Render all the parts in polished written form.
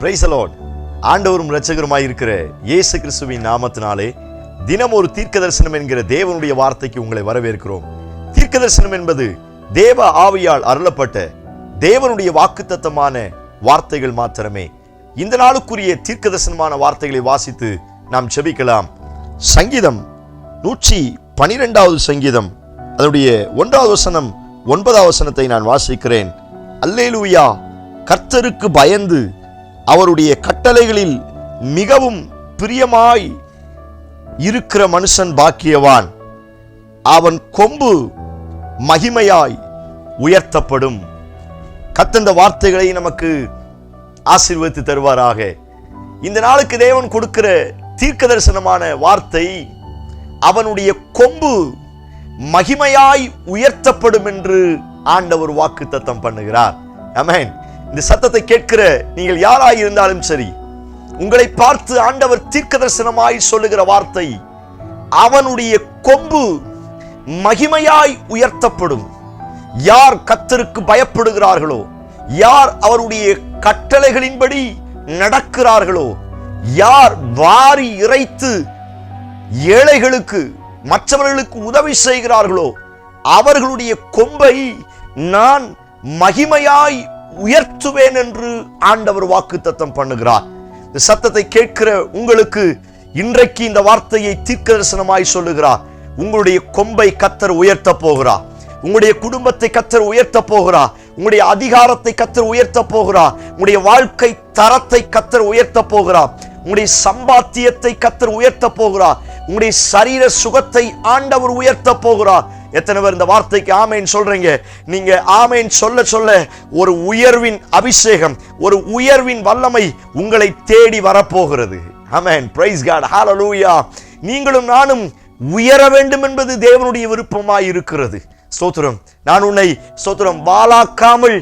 Price the Lord. ஆண்டவரும் இரட்சகருமாய் இருக்கிற இயேசு கிறிஸ்துவின் நாமத்தினாலே தினம் ஒரு தீர்க்க தரிசனம் என்கிற தேவனுடைய வார்த்தைக்கு உங்களை வரவேற்கிறோம். தீர்க்க தரிசனம் என்பது தேவ ஆவியால் அருளப்பட்ட தேவனுடைய வாக்குத்தத்தமான வார்த்தைகள் மாத்திரமே. இந்த நாளுக்குரிய தீர்க்க தரிசனமான வார்த்தைகளை வாசித்து நாம் ஜெபிக்கலாம். சங்கீதம் 112வது சங்கீதம் அதனுடைய 1வது வசனம் 9வது வசனத்தை நான் வாசிக்கிறேன். அல்லேலூயா, கர்த்தருக்கு பயந்து அவருடைய கட்டளைகளில் மிகவும் பிரியமாய் இருக்கிற மனுஷன் பாக்கியவான், அவன் கொம்பு மகிமையாய் உயர்த்தப்படும். கர்த்தர் வார்த்தைகளை நமக்கு ஆசீர்வதித்து தருவாராக. இந்த நாளுக்கு தேவன் கொடுக்கிற தீர்க்க தரிசனமான வார்த்தை, அவனுடைய கொம்பு மகிமையாய் உயர்த்தப்படும் என்று ஆண்டவர் வாக்குத்தத்தம் பண்ணுகிறார். ஆமென். இந்த சத்தத்தை கேட்கிற நீங்கள் யாராய் இருந்தாலும் சரி, உங்களை பார்த்து ஆண்டவர் தீர்க்க தரிசனமாய் சொல்லுகிற வார்த்தை, அவனுடைய கொம்பு மகிமையாய் உயர்த்தப்படும். யார் கர்த்தருக்கு பயப்படுகிறார்களோ, யார் அவருடைய கட்டளைகளின்படி நடக்கிறார்களோ, யார் வாரி இறைத்து ஏழைகளுக்கு மற்றவர்களுக்கு உதவி செய்கிறார்களோ, அவர்களுடைய கொம்பை நான் மகிமையாய் உயர்த்துவேன் என்று ஆண்டவர் வாக்குத்தத்தம் பண்ணுகிறார். இந்த சத்தத்தை கேட்கிற உங்களுக்கு இன்றைக்கு இந்த வார்த்தையை தீர்க்க தரிசனமாய் சொல்லுகிறார். உங்களுடைய கொம்பை கர்த்தர் உயர்த்த போகிறார். உங்களுடைய குடும்பத்தை கர்த்தர் உயர்த்த போகிறார். உங்களுடைய அதிகாரத்தை கர்த்தர் உயர்த்த போகிறார். உங்களுடைய வாழ்க்கை தரத்தை கர்த்தர் உயர்த்த போகிறார். உங்களுடைய சம்பாத்தியத்தை கர்த்தர் உயர்த்த போகிறார். உங்களுடைய சரீர சுகத்தை ஆண்டவர் உயர்த்த போகிறார். எத்தனை பேர் இந்த வார்த்தைக்கு ஆமேன் சொல்றீங்க? நீங்க ஆமேன் சொல்ல சொல்ல ஒரு உயர்வின் அபிஷேகம், ஒரு உயர்வின் வல்லமை உங்களை தேடி வரப்போகிறது. ஆமென். Praise God. ஹல்லேலூயா. நீங்களும் நானும் உயர வேண்டும் என்பது தேவனுடைய விருப்பமாய் இருக்கிறது. ஸ்தோத்திரம். நான் உன்னை ஸ்தோத்திரம் வாலாக்காமல்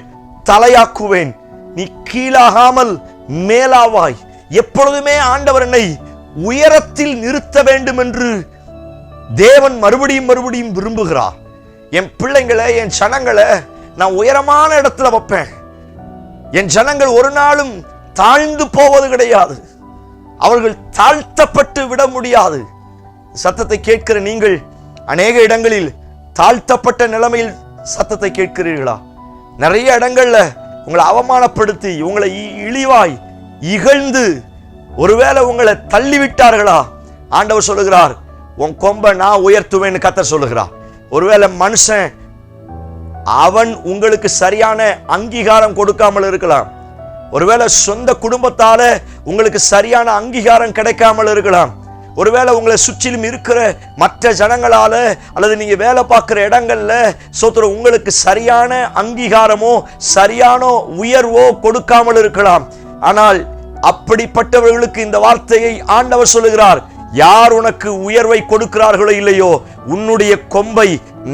தலையாக்குவேன், நீ கீழாகாமல் மேலாவாய். எப்பொழுதுமே ஆண்டவர் என்னை உயரத்தில் நிறுத்த வேண்டும் என்று தேவன் மறுபடியும் விரும்புகிறார். என் பிள்ளைங்களை, என் ஜனங்களை நான் உயரமான இடத்துல வைப்பேன். என் ஜனங்கள் ஒரு நாளும் தாழ்ந்து போவது கிடையாது. அவர்கள் தாழ்த்தப்பட்டு விட முடியாது. சத்தத்தை கேட்கிற நீங்கள் அநேக இடங்களில் தாழ்த்தப்பட்ட நிலைமையில் சத்தத்தை கேட்கிறீர்களா? நிறைய இடங்கள்ல உங்களை அவமானப்படுத்தி, உங்களை இழிவாய் இகழ்ந்து ஒருவேளை உங்களை தள்ளிவிட்டார்களா? ஆண்டவர் சொல்லுகிறார், உன் கொம்பை நான் உயர்த்துவேன்னு கர்த்தர் சொல்லுகிறார். ஒருவேளை மனுஷன் அவன் உங்களுக்கு சரியான அங்கீகாரம் கொடுக்காமல் இருக்கலாம். ஒருவேளை சொந்த குடும்பத்தால உங்களுக்கு சரியான அங்கீகாரம் கிடைக்காமல் இருக்கலாம். ஒருவேளை உங்களை சுற்றிலும் இருக்கிற மற்ற ஜனங்களால அல்லது நீங்க வேலை பார்க்கிற இடங்கள்ல சோத்திரம் உங்களுக்கு சரியான அங்கீகாரமோ சரியான உயர்வோ கொடுக்காமல் இருக்கலாம். ஆனால் அப்படிப்பட்டவர்களுக்கு இந்த வார்த்தையை ஆண்டவர் சொல்லுகிறார், யார் உனக்கு உயர்வை கொடுக்கிறார்களோ இல்லையோ, உன்னுடைய கொம்பை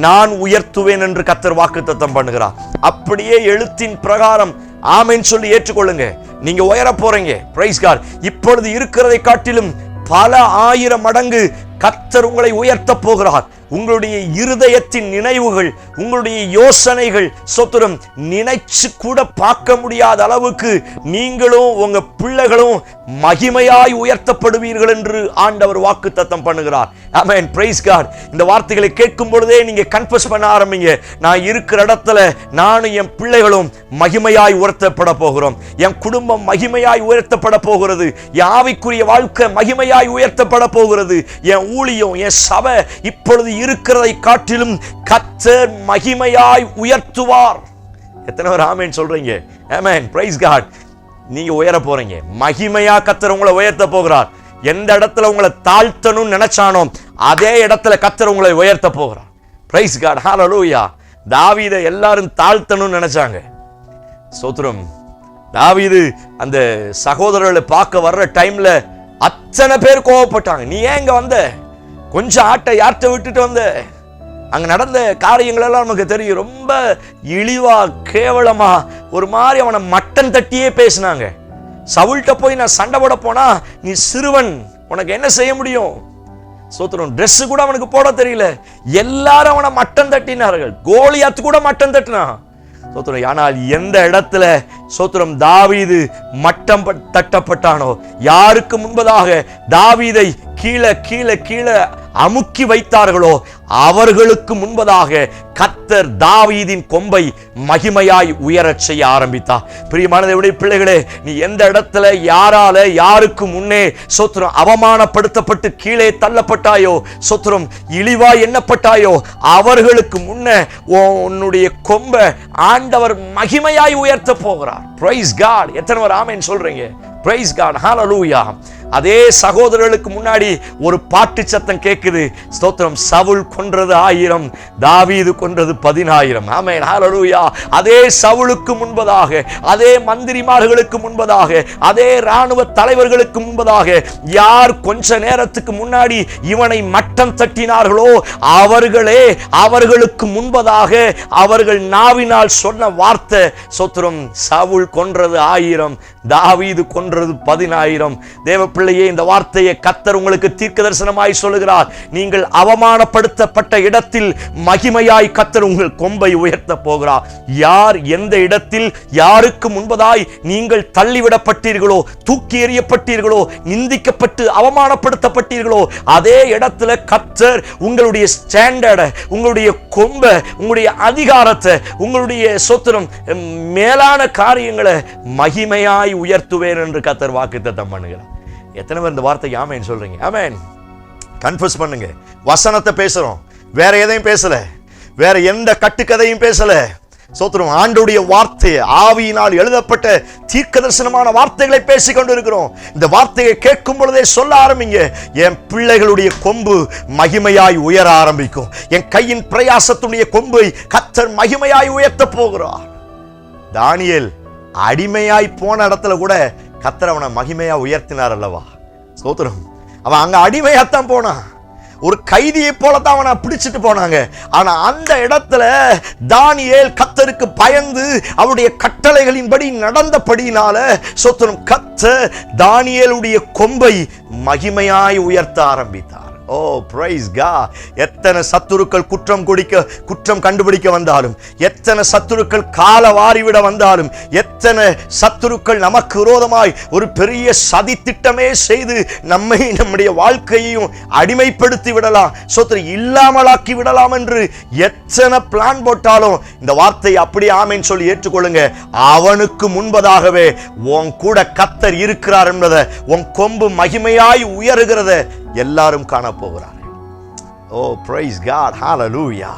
நான் உயர்த்துவேன் என்று கர்த்தர் வாக்குத்தத்தம் பண்ணுகிறார். அப்படியே எழுத்தின் பிரகாரம் ஆமென் சொல்லி ஏற்றுக்கொள்ளுங்க. நீங்க உயர போறீங்க. Praise God. இப்பொழுது இருக்கிறதை காட்டிலும் பல ஆயிரம் மடங்கு கர்த்தர் உங்களை உயர்த்த போகிறார். உங்களுடைய இருதயத்தின் நினைவுகள், உங்களுடைய யோசனைகள் சோத்திரம் நினைச்சு கூட பார்க்க முடியாத அளவுக்கு நீங்களும் உங்க பிள்ளைகளும் மகிமையாய் உயர்த்தப்படுவீர்கள் என்று ஆண்டவர் வாக்குத்தத்தம் பண்ணுகிறார். ஆமென். Praise God. இந்த வார்த்தைகளை கேட்கும் பொழுதே நீங்க கன்ஃபஸ் பண்ண ஆரம்பிங்க. நான் இருக்கிற இடத்துல நானும் என் பிள்ளைகளும் மகிமையாய் உயர்த்தப்பட போகிறோம். என் குடும்பம் மகிமையாய் உயர்த்தப்பட போகிறது. என் ஆவிக்குரிய வாழ்க்கை மகிமையாய் உயர்த்தப்பட போகிறது. என் ஊழியம், என் சபை இப்பொழுது இருக்கிறதை காட்டிலும் கர்த்தர் மகிமையாய் உயர்த்துவார். எத்தனை பேர் ஆமென் சொல்றீங்க? ஆமென். Praise God. நீங்க உயர போறீங்க. மகிமையா கர்த்தர் உங்களை உயர்த்த போகிறார். எந்த இடத்துல உங்களை தாழ்த்தணும்னு நினைச்சானோ அதே இடத்துல கர்த்தர் உங்களை உயர்த்த போகிறார். Praise God. ஹல்லேலூயா. தாவீதை எல்லாரும் தாழ்த்தணும்னு நினைச்சாங்க. ஸ்தோத்திரம். தாவீது அந்த சகோதரர்களை பார்க்க வர்ற டைம்ல அத்தனை பேர் கோவப்பட்டாங்க. நீ ஏன் இங்க வந்த? கொஞ்சம் ஆட்டை யார்கிட்ட விட்டுட்டு வந்த? அங்க நடந்த காரியங்கள் எல்லாம் நமக்கு தெரியும். ரொம்ப இழிவா கேவலமா ஒரு மாதிரி அவனை மட்டன் தட்டியே பேசினாங்க. சவுல்கிட்ட போய் நான் சண்டை போட போனா, நீ சிறுவன், உனக்கு என்ன செய்ய முடியும்? சோத்திரம். ட்ரெஸ் கூட அவனுக்கு போட தெரியல. எல்லாரும் அவனை மட்டன் தட்டினார்கள். கோலியாத்து கூட மட்டன் தட்டினான். சோத்திரம். ஆனால் எந்த இடத்துல சோத்திரம் தாவீது மட்டம் தட்டப்பட்டானோ, யாருக்கு முன்பதாக தாவீதை கீழே கீழே கீழே அமுக்கி வைத்தார்களோ, அவர்களுக்கு முன்பதாக கர்த்தர் தாவீதின் கொம்பை மகிமையாய் உயரச் செய்ய ஆரம்பித்தார். பிரியமான தேவனுடைய பிள்ளைகளே, நீ எந்த இடத்துல யாரால யாருக்கு முன்னே சோத்திரம் அவமானப்படுத்தப்பட்டு கீழே தள்ளப்பட்டாயோ, சோத்திரம் இழிவாய் எண்ணப்பட்டாயோ, அவர்களுக்கு முன்னே உன்னுடைய கொம்பை ஆண்டவர் மகிமையாய் உயர்த்த போகிறார். Praise God. எத்தனை பேர் ஆமென் சொல்றீங்க? Praise God. ஹல்லேலூயா. அதே சகோதரர்களுக்கு முன்னாடி ஒரு பாட்டு சத்தம் கேட்குது. ஸ்தோத்திரம். சவுல் கொன்றது 1000, தாவீது கொன்றது 10000. ஆமென். ஹல்லேலூயா. அதே சவுலுக்கு முன்பதாக, அதே மந்திரிமார்களுக்கு முன்பதாக, அதே ராணுவ தலைவர்களுக்கு முன்பதாக யார் கொஞ்ச நேரத்துக்கு முன்னாடி இவனை மட்டம் தட்டினார்களோ, அவர்களே அவர்களுக்கு முன்பதாக அவர்கள் நாவினால் சொன்ன வார்த்தை, ஸ்தோத்திரம், சவுல் கொன்றது 1000, தாவீது கொன்றது 10000. தேவ பிள்ளையே, இந்த வார்த்தையை கர்த்தர் உங்களுக்கு தீர்க்க தரிசனமாய் சொல்லுகிறார். நீங்கள் அவமானப்படுத்தப்பட்ட இடத்தில் மகிமையாய் கர்த்தர் உங்கள் கொம்பை உயர்த்த போகிறார். யார் எந்த இடத்தில் யாருக்கு முன்பதாய் நீங்கள் தள்ளிவிடப்பட்டீர்களோ, தூக்கி எறியப்பட்டீர்களோ, நிந்திக்கப்பட்டு அவமானப்படுத்தப்பட்டீர்களோ, அதே இடத்துல கர்த்தர் உங்களுடைய ஸ்டாண்டர்டை, உங்களுடைய கொம்பை, உங்களுடைய அதிகாரத்தை, உங்களுடைய சொத்திரம் மேலான காரியங்களை மகிமையாய் உயர்த்துவேன் என்று கர்த்தர் வாக்குத்தத்தம் பண்ணுகிறார். எத்தனை பேர் இந்த வார்த்தைக்கு ஆமென் சொல்றீங்க? ஆமென். கன்ஃபஸ் பண்ணுங்க. வசனத்தை பேசுறோம், வேற எதையும் பேசல, வேற எந்த கட்டுக்கதையும் பேசல. சோத்திரம். ஆண்டவருடைய வார்த்தை, ஆவியினால் எழுதப்பட்ட தீர்க்க தரிசனமான வார்த்தைகளை பேசிக் கொண்டிருக்கிறோம். இந்த வார்த்தையை கேட்கும் பொழுதே சொல்ல ஆரம்பிங்க, என் பிள்ளைகளுடைய கொம்பு மகிமையாய் உயர ஆரம்பிக்கும். என் கையின் பிரயாசத்துடைய கொம்பை கர்த்தர் மகிமையாய் உயர்த்த போகிறார். தானியேல் அடிமையாய் போன இடத்துல கூட கர்த்தர் அவனை மகிமையா உயர்த்தினார் அல்லவா? ஸ்தோத்திரம். அவன் அங்க அடிமையாத்தான் போனான், ஒரு கைதியை போலத்தான் அவனை பிடிச்சிட்டு போனாங்க. ஆனா அந்த இடத்துல தானியேல் கர்த்தருக்கு பயந்து அவருடைய கட்டளைகளின்படி நடந்தபடியினால ஸ்தோத்திரம், கர்த்தர் தானியேலுடைய கொம்பை மகிமையாய் உயர்த்த ஆரம்பித்தார். ஓ பிரைஸ் காட். எத்தனை சத்துருக்கள் குற்றம் கண்டுபிடிக்க வந்தாலும், எத்தனை சத்துருக்கள் கால வாரிவிட வந்தாலும், எத்தனை சத்துருக்கள் நமக்கு விரோதமாய் ஒரு பெரிய சதி திட்டமே செய்து நம்முடைய வாழ்க்கையையும் அடிமைப்படுத்தி விடலாம், சோத்திரம் இல்லாமலாக்கி விடலாம் என்று எத்தனை பிளான் போட்டாலும், இந்த வார்த்தை அப்படியே ஆமென் சொல்லி ஏற்றுக்கொள்ளுங்க. அவனுக்கு முன்பதாகவே உன் கூட கர்த்தர் இருக்கிறார் என்பதை, உன் கொம்பு மகிமையாய் உயருகிறத எல்லாரும் காண போகிறார்கள். ஓ பிரைஸ் காட். ஹல்லேலூயா.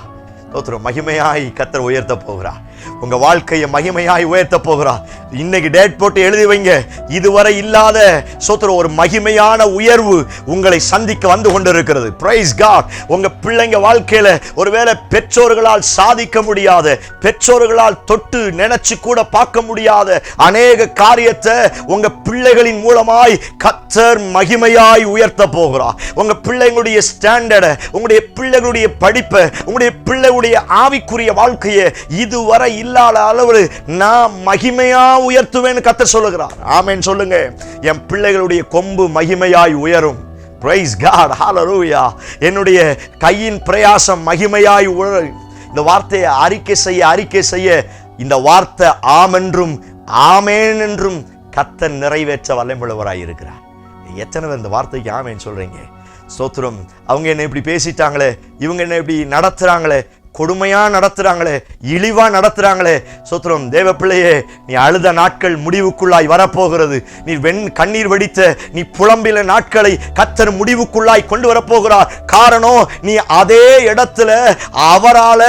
ஸ்தோத்திரம். மகிமையாய் கர்த்தர் உயர்த்த போகிறார். உங்க வாழ்க்கையை மகிமையாய் உயர்த்த போகிறார். இன்னைக்கு டேட் போட்டு எழுதி வைங்க. இதுவரை இல்லாத ஸ்தோத்திரம் ஒரு மகிமையான உயர்வு உங்களை சந்திக்க வந்து கொண்டிருக்கிறது. Praise God. உங்க பிள்ளைங்க வாழ்க்கையில ஒருவேளை பெற்றோர்களால் சாதிக்க முடியாத, பெற்றோர்களால் தொட்டு நினைச்சு கூட பார்க்க முடியாத அநேக காரியத்தை உங்க பிள்ளைகளின் மூலமாய் கர்த்தர் மகிமையாய் உயர்த்த போகிறார். உங்க பிள்ளைங்களுடைய ஸ்டாண்டர்டை, உங்களுடைய பிள்ளைகளுடைய படிப்பை, உங்களுடைய பிள்ளைகளுடைய ஆவிக்குரிய வாழ்க்கையை இதுவரை இல்லாத அளவு நான் மகிமையா உயர்த்துவேன்னு கர்த்தர் சொல்லுகிறார். ஆமென் சொல்லுங்க. என் பிள்ளைகளுடைய கொம்பு மகிமையாய் உயரும். Praise God. ஹல்லேலூயா. என்னுடைய கையின் பிரயாசம் மகிமையாய் உயரும். இந்த வார்த்தையை அறிக்கை செய்ய இந்த வார்த்தை ஆம் என்றும் ஆமேன் என்றும் கர்த்தர் நிறைவேற்ற வல்லமையுள்ளவராய் இருக்கிறார். எத்தனை பேர் இந்த வார்த்தைக்கு ஆமேன் சொல்றீங்க? ஸ்தோத்திரம். அவங்க என்ன இப்படி பேசிட்டாங்களே, இவங்க என்ன இப்படி நடத்துறாங்களே, கொடுமையா நடத்துறாங்களே, இழிவா நடத்துறாங்களே. சோத்திரம். தேவ பிள்ளையே, நீ அழுத நாட்கள் முடிவுக்குள்ளாய் வரப்போகிறது. நீ கண்ணீர் வடித்த, நீ புலம்பில நாட்களை கர்த்தர் முடிவுக்குள்ளாய் கொண்டு வரப்போகிறார். காரணம், நீ அதே இடத்துல அவரால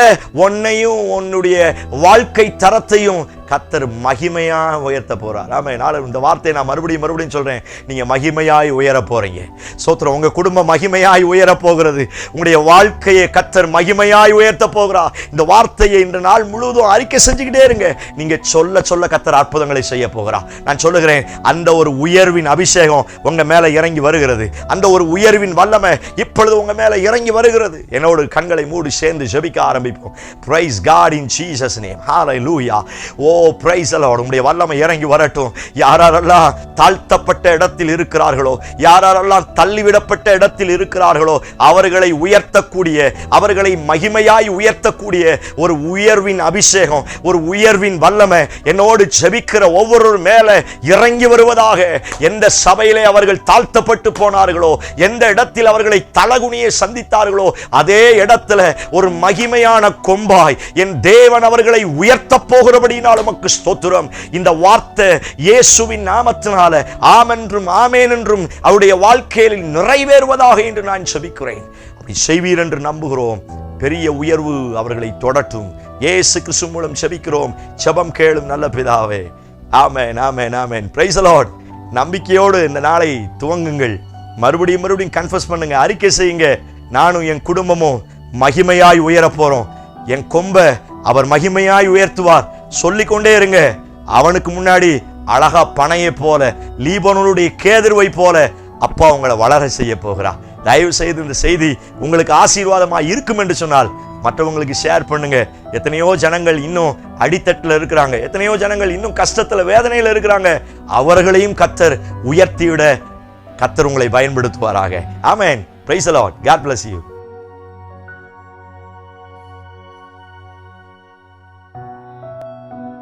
உன்னையும் உன்னுடைய வாழ்க்கை தரத்தையும் கர்த்தர் மகிமையா உயர்த்த போறார். ஆமென். இந்த வார்த்தையை நான் மறுபடியும் சொல்றேன். நீங்க மகிமையாய் உயர போறீங்க. சோத்திரம். உங்க குடும்பம் மகிமையாய் உயர போகிறது. உங்களுடைய வாழ்க்கையை கர்த்தர் மகிமையாய் உயர்த்த போகிறார். இந்த வார்த்தையை இன்று நாள் முழுவதும் அறிக்கை செஞ்சுக்கிட்டே இருங்க. நீங்க சொல்ல கர்த்தர் அற்புதங்களை செய்ய போகிறார். நான் சொல்லுகிறேன், அந்த ஒரு உயர்வின் அபிஷேகம் உங்க மேல இறங்கி வருகிறது. அந்த ஒரு உயர்வின் வல்லமை இப்பொழுது உங்க மேல இறங்கி வருகிறது. என்னோடு கண்களை மூடி சேர்ந்து ஜெபிக்க ஆரம்பிப்போம். Praise God in Jesus name. Hallelujah. Oh praise the Lord. உம்முடைய வல்லமை இறங்கி வரட்டும். யாரெல்லாம் தாழ்த்தப்பட்ட இடத்தில் இருக்கிறார்களோ, யாரெல்லாம் தள்ளிவிடப்பட்ட இடத்தில் இருக்கிறார்களோ, அவர்களை உயர்த்தக்கூடிய, அவர்களை மகிமையாய் உயர்த்தக்கூடிய ஒரு உயர்வின் அபிஷேகம், ஒரு உயர்வின் வல்லமை என்னோடு ஜெபிக்கிற ஒவ்வொரு மேல இறங்கி வருவதாக. எந்த சபையிலே அவர்கள் தாழ்த்தப்பட்டு போனார்களோ, எந்த இடத்தில் அவர்களை தலகுனியை சந்தித்தார்களோ, அதே இடத்துல ஒரு மகிமையான கொம்பாய் என் தேவன் அவர்களை உயர்த்த போகிறபடியினால் உமக்கு ஸ்தோத்திரம். இந்த வார்த்தை இயேசுவின் நாமத்தினால ஆமென்றும் ஆமென் என்றும் அவருடைய வாழ்க்கையில் நிறைவேறுவதாக என்று நான் ஜெபிக்கிறேன். அப்படி செய்வீர் என்று நம்புகிறோம். பெரிய உயர்வு அவர்களை தொடட்டும். இயேசு கிறிஸ்து மூலம் ஜெபிக்கிறோம். ஜெபம் கேளும் நல்ல பிதாவே. ஆமென், ஆமென், ஆமென். Praise the Lord. நம்பிக்கையோடு இந்த நாளை துவங்குங்கள். மறுபடியும் கன்ஃபஸ் பண்ணுங்க, அறிக்கை செய்யுங்க. நானும் என் குடும்பமும் மகிமையாய் உயர போறோம். என் கொம்பை அவர் மகிமையாய் உயர்த்துவார். சொல்லிக்கொண்டே இருங்க. அவனுக்கு முன்னாடி அழகா பனையை போல, லீபனோனுடைய கேதுருவை போல அப்பா உங்களை வளர செய்ய போகிறார். தயவு செய்து இந்த செய்தி உங்களுக்கு ஆசீர்வாதமாக இருக்கும் என்று சொன்னால் மற்றவங்களுக்கு ஷேர் பண்ணுங்க. எத்தனையோ ஜனங்கள் இன்னும் அடித்தட்டில் இருக்கிறாங்க, எத்தனையோ ஜனங்கள் இன்னும் கஷ்டத்தில் வேதனையில் இருக்கிறாங்க. அவர்களையும் கர்த்தர் உயர்த்திவிட கர்த்தர் உங்களை பயன்படுத்துவாராக. ஆமென். Praise the Lord. God bless you.